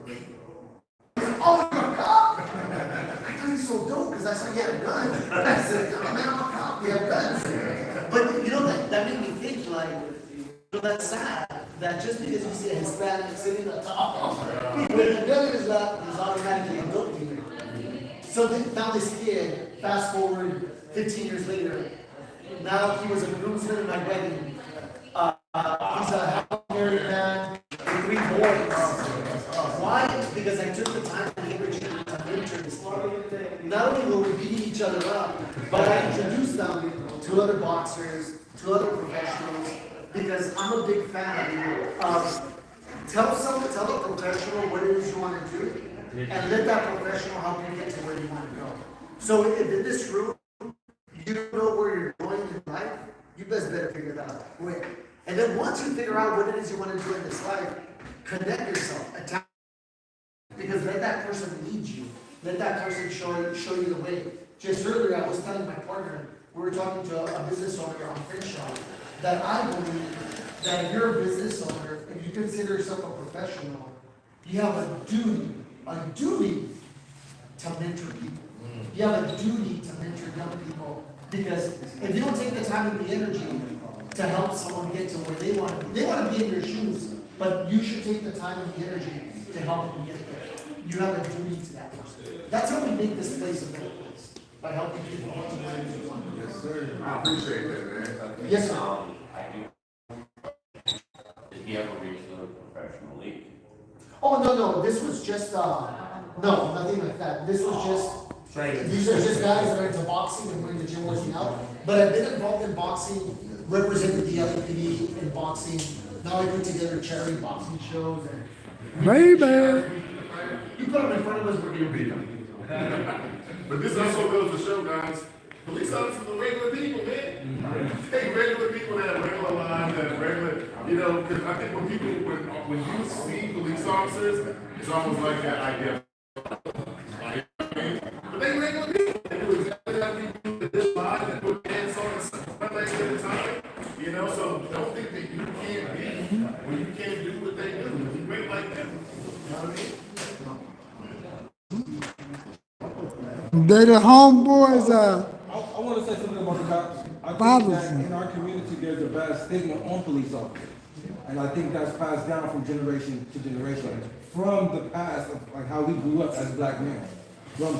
Oh, you're a cop? I thought he's so dope because I saw he had a gun. I said, oh man, I'm a cop, we have guns. But you know, that made me think, like, that's sad that just because you see a Hispanic sitting at the top with a gun in his lap, he's automatically a dope dealer. So now this kid, fast forward 15 years later, now he was a groomsman in my wedding. He's a happy married man with 3 boys. Why? Because I took the time and energy to mentor this kid. Not only were we beating each other up, but I introduced them to other boxers, to other professionals, because I'm a big fan of tell a professional what it is you want to do, and let that professional help you get to where you want to go. So if in this room, you don't know where you're going in life, you best better figure that out quick. And then once you figure out what it is you want to do in this life, connect yourself, attach, because let that person lead you. Let that person show you the way. Just earlier, I was telling my partner, we were talking to a business owner on Crenshaw, that I believe that if you're a business owner, if you consider yourself a professional, you have a duty to mentor people. You have a duty to mentor young people, because if you don't take the time and the energy to help someone get to where they want to be in your shoes, but you should take the time and the energy to help them get there. You have a duty to that person. That's how we make this place a better place, by helping people get to where they want to go. Yes, sir. I appreciate that, man. Yes, sir. I do. Did he ever reach the professional league? Oh, no, this was just, no, nothing like that. This was just, these are just guys that are into boxing and going to gym working out. But I've been involved in boxing, represented the LAPD in boxing. Now I put together charity boxing shows and. Baby! You put them in front of us, we're gonna beat them. But this also goes to show, guys, police officers are regular people, man. They regular people that have regular lives, that have regular, because I think when people, when you see police officers, it's almost like that idea. But they regular people. They do exactly how people do this live and put hands on one leg at a time. So don't think that you can't be when you can't do what they do. You great like them. You know what I mean? They the homeboys I want to say something about the cops. I think Bothers that me. in our community, there's a bad stigma on police officers. And I think that's passed down from generation to generation. From the past, of like how we grew up as black men. From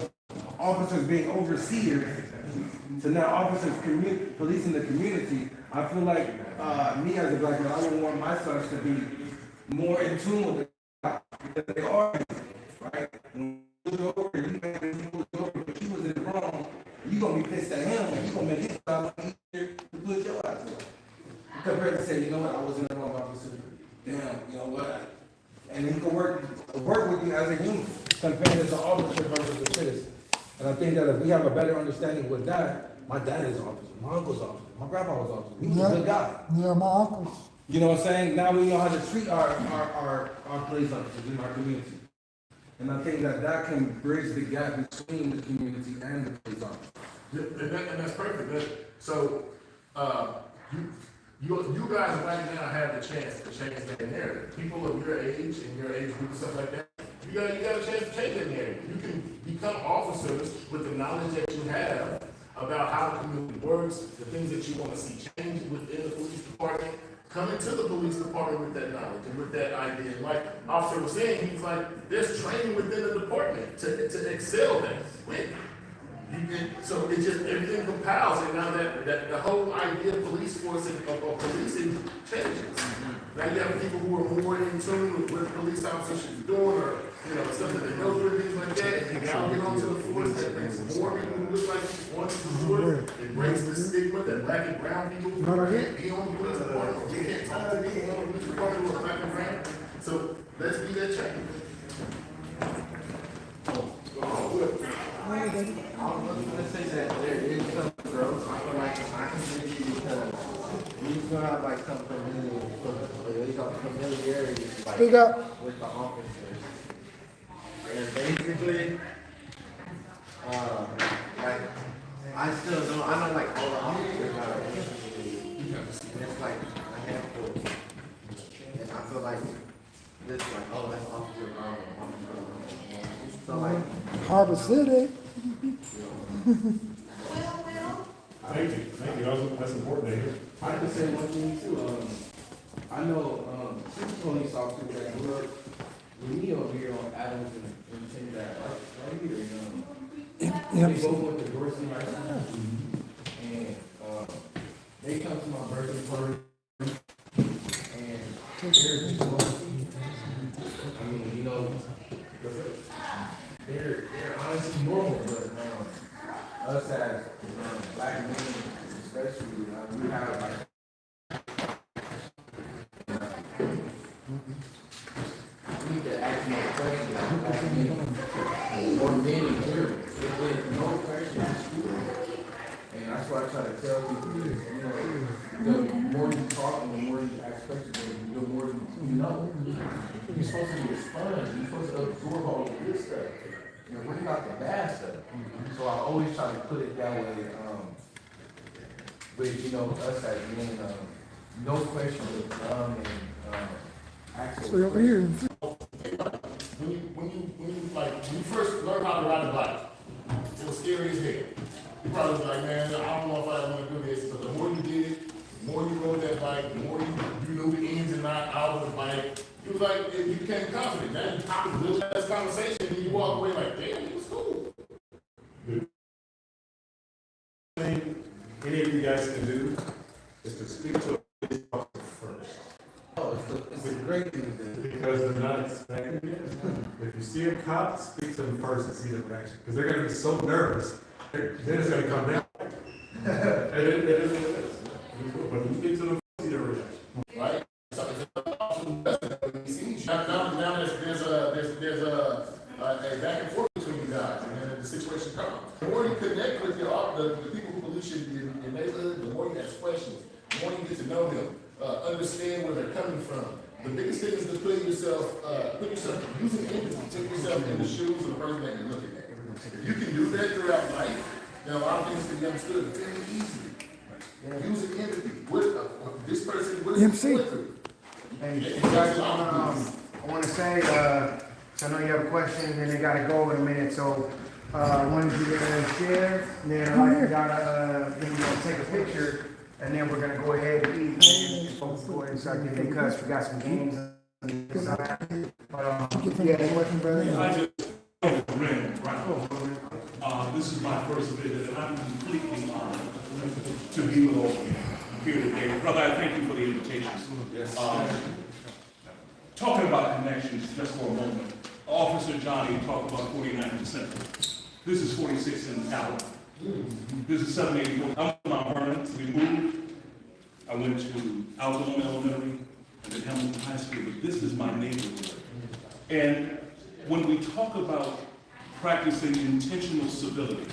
officers being overseers to now officers policing the community. I feel like me as a black man, I would want my sons to be more in tune with the cops, because they are, right? When you go over, you man, you was over, but you was in the wrong, you gonna be pissed at him, and you gonna make his job easier to put your ass on. Compared to say, you know what, I was in the wrong officer. Damn, you know what? And then he can work with you as a human, compared as an officer versus a citizen. And I think that if we have a better understanding with that, my dad is an officer, my uncle's an officer, my grandpa was an officer. He was a good guy. Yeah, my uncles. You know what I'm saying? Now we know how to treat our police officers in our community. And I think that can bridge the gap between the community and the police officers. And that's perfect. So, you guys right now have the chance to change that narrative. People of your age and your age group and stuff like that, you got a chance to change that narrative. You can become officers with the knowledge that you have about how the community works, the things that you want to see change within the police department. Come into the police department with that knowledge and with that idea. And like Officer was saying, he's like, there's training within the department to excel that. So it just, everything compiles, and now that the whole idea of police force and of policing changes. Now you have people who are more in tune with what the police officers should be doing, or stuff that they go through, things like that. And now get onto the force that brings more people who look like want to the force. It breaks the stigma that black and brown people can't be on the police department, or can't talk to people on the police department who are black and brown. So let's be that change. I was gonna say that there is some growth. I feel like in my community, because we used to have like some familiarity Speak up. with the officers. And basically, like I still know, I know like all the officers that are in the community. And it's like a handful. And I feel like this like, oh, that's Officer Brown. So like, Harbor City. Thank you, that's important to hear. I can say one thing too, I know, two police officers that work with me over here on Adams and Trinidad, right here, they both went to Dorsey right now. And, they come to my birthday party, and they're just going, I mean, you know, they're honestly normal, but, us as, black men, especially, we have like, we need to ask more questions, or men in general. If there's no questions, and that's what I try to tell people is, you know, the more you talk and the more you ask questions, the more you know. You're supposed to be a sponge, you're supposed to absorb all the good stuff, and bring out the bad stuff. So I always try to put it that way, with, you know, us as men, no question would come and, actually. So over here. When you first learn how to ride a bike, it was scary as hell. You probably was like, man, I don't know if I want to do this, but the more you did it, the more you rode that bike, the more you knew the ins and outs of the bike. You was like, you became confident. Now you talk a little less conversation, and you walk away like, damn, it was cool. Thing any of you guys can do is to speak to a police officer first. Oh, it's a great thing to do. Because they're not expecting it. If you see a cop, speak to them first and see their reaction. Because they're gonna be so nervous, then it's gonna come down. And it is. But if you speak to them, see their reaction. Right? So now there's a back and forth between you guys, and then the situation comes. The more you connect with the people who police your neighborhood, the more you ask questions, the more you get to know them, understand where they're coming from. The biggest thing is to put yourself using empathy, take yourself in the shoes of the person that you're looking at. If you can do that throughout life, then a lot of things can be understood very easily. Using empathy. This person, what is he going through? Hey, guys, I want to say, so I know you have a question, and then they gotta go in a minute, so, I wanted you to share, and then I'd like you gotta, then we're gonna take a picture, and then we're gonna go ahead and eat, and folks go ahead and start getting cuts, we got some games. Yeah, any question, brother? I just this is my first visit, and I'm completely honored to be with all of you here today. Brother, I thank you for the invitation. Talking about connections just for a moment. Officer Johnny talked about 49%. This is 46 in Alabama. This is 784. I'm from Mount Vernon. We moved. I went to Alabama Elementary and then Hamilton High School, but this is my neighborhood. And when we talk about practicing intentional civility,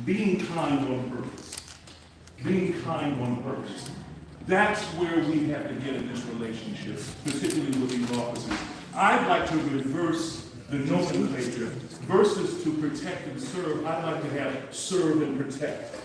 being kind on purpose, that's where we have to get in this relationship, particularly with these officers. I'd like to reverse the nomenclature. Versus to protect and serve, I'd like to have serve and protect.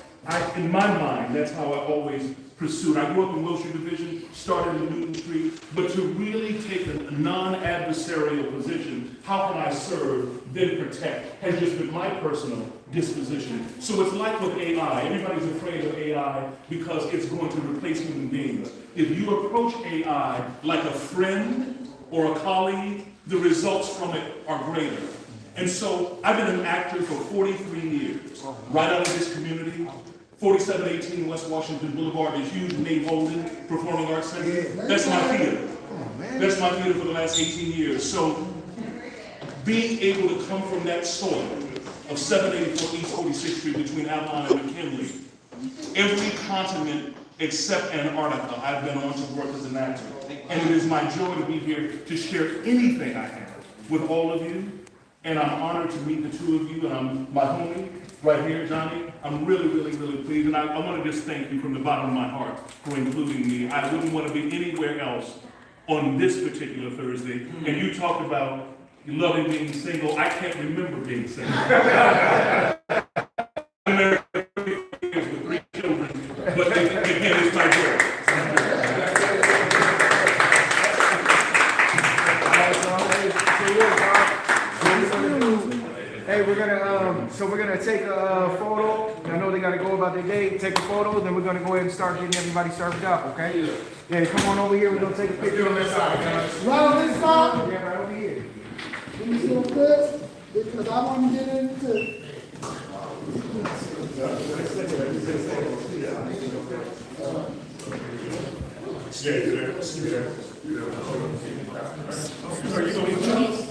In my mind, that's how I always pursued. I grew up in Wilshire Division, started in Newton Street, but to really take a non-adversarial position, how can I serve, then protect, has just been my personal disposition. So it's like with AI. Everybody's afraid of AI because it's going to replace human beings. If you approach AI like a friend or a colleague, the results from it are greater. And so I've been an actor for 43 years, right out of this community. 4718 West Washington Boulevard, the huge Nate Holden Performing Arts Center. That's my theater. That's my theater for the last 18 years. So being able to come from that soil of 784 East 46th Street between Avalon and McKinley, every continent except Antarctica I've been on to work as an actor. And it is my joy to be here to share anything I have with all of you. And I'm honored to meet the two of you, and I'm my homie right here, Johnny. I'm really, really, really pleased, and I want to just thank you from the bottom of my heart for including me. I wouldn't want to be anywhere else on this particular Thursday. And you talked about loving being single. I can't remember being single. I'm married with 3 children, but again, it's my joy. Hey, we're gonna take a photo. I know they gotta go about their day, take a photo, then we're gonna go ahead and start getting everybody served up, okay? Yeah, come on over here, we're gonna take a picture on this side, guys. Right on this side, Yeah, right over here. let me see this, because I want to get into. Yeah, you there. You there. You there. So you gonna